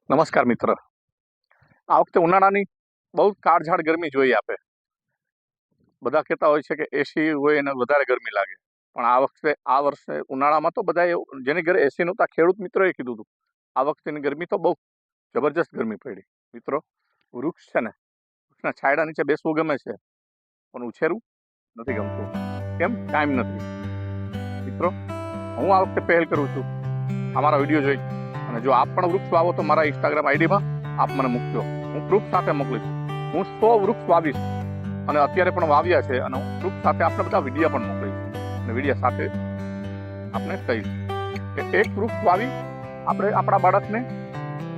નમસ્કાર મિત્ર, આ વખતે ઉનાળાની બહુ કાળઝાળ ગરમી જોઈએ આપે. બધા કહેતા હોય છે કે એસી હોય એને વધારે ગરમી લાગે, પણ આ વર્ષે ઉનાળામાં તો બધા જેની ઘરે એસી નહોતા ખેડૂત મિત્રોએ કીધું હતું આ વખતેની ગરમી તો બહુ જબરજસ્ત ગરમી પડી. મિત્રો, વૃક્ષ છે ને, વૃક્ષના છાંયડા નીચે બેસવું ગમે છે, પણ ઉછેરવું નથી ગમતું. કેમ? ટાઈમ નથી. મિત્રો, હું આ વખતે પહેલ કરું છું અમારા વિડીયો જોઈ, અને જો આપ પણ વૃક્ષ વાવો તો મારા ઇન્સ્ટાગ્રામ આઈડીમાં આપ મને મૂકજો, હું પ્રૂફ સાથે મોકલીશ. હું 100 વૃક્ષ વાવીશ, અને અત્યારે પણ વાવ્યા છે, અને હું પ્રૂફ સાથે આપણે બધા વિડીયો પણ મોકલીશ, અને વિડીયો સાથે આપણે કહીશ કે એક વૃક્ષ વાવી આપણે આપણા બાળકને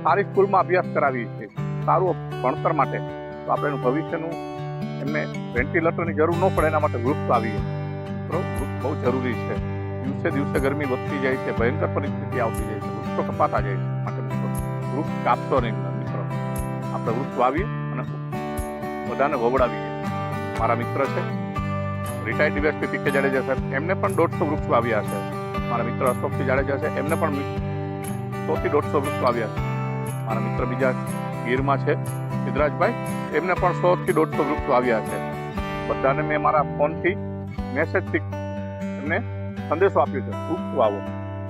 સારી સ્કૂલમાં અભ્યાસ કરાવીએ છીએ, સારું ભણતર માટે, તો આપણે એનું ભવિષ્યનું એમને વેન્ટિલેટરની જરૂર ન પડે એના માટે વૃક્ષ વાવીએ. મિત્રો, વૃક્ષ બહુ જરૂરી છે. દિવસે દિવસે ગરમી વધતી જાય છે, ભયંકર પરિસ્થિતિ આવતી જાય છે, વૃક્ષો કપાતા જાય છે. માટે મિત્રો, વૃક્ષ કાપશો નહીં. મિત્રો, આપણે વૃક્ષ વાવીએ અને બધાને વવડાવીએ. મારા મિત્ર છે રિટાયર્ડ ડીવાયએસપી પી કે જાડેજા સાહેબ, એમને પણ 150 વૃક્ષ વાવ્યા છે. મારા મિત્ર અશોકસિંહ જાડેજા છે, એમને પણ 100 થી 150 વૃક્ષ વાવ્યા છે. મારા મિત્ર બીજા ગીરમાં છે સિદ્ધરાજભાઈ, એમને પણ 100 થી 150 વૃક્ષ વાવ્યા છે. બધાને મેં મારા ફોનથી મેસેજથી એમને સંદેશો આપ્યો છે, વૃક્ષ વાવો.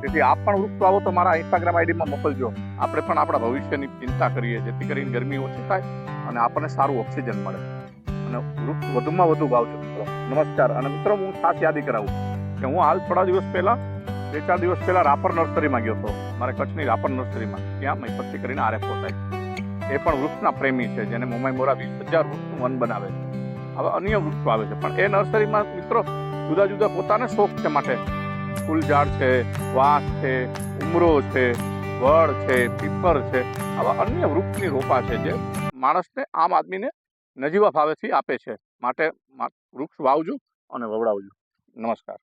તેથી આપ પણ વૃક્ષ વાવો તો મારા ઇન્સ્ટાગ્રામ આઈડીમાં મોકલજો. આપણે પણ આપણા ભવિષ્યની ચિંતા કરીએ, જેથી કરીને ગરમી ઓછી થાય અને આપણને સારું ઓક્સિજન મળે. અને વૃક્ષ વધુમાં વધુ વાવજો મિત્રો. નમસ્કાર. અને મિત્રો, હું ખાસ યાદી કરાવું કે હું હાલ થોડા દિવસ પહેલા 2-4 દિવસ પહેલા રાપર નર્સરીમાં ગયો હતો, મારે કચ્છની રાપર નર્સરીમાં. ત્યાં મહીપતથી કરીને આરએફઓ થાય, એ પણ વૃક્ષના પ્રેમી છે, જેને મોમાઈ મોરા 20,000 વૃક્ષનું વન બનાવે છે. હવે અન્ય વૃક્ષ વાવે છે, પણ એ નર્સરીમાં મિત્રો જુદા જુદા પોતાને શોખ છે. માટે ફૂલ ઝાડ છે, વાંસ છે, ઉમરો છે, વડ છે, પીપર છે, આવા અન્ય વૃક્ષની રોપા છે, જે માણસને, આમ આદમીને નજીવા ભાવેથી આપે છે. માટે વૃક્ષ વાવજો અને વવડાવજો. નમસ્કાર.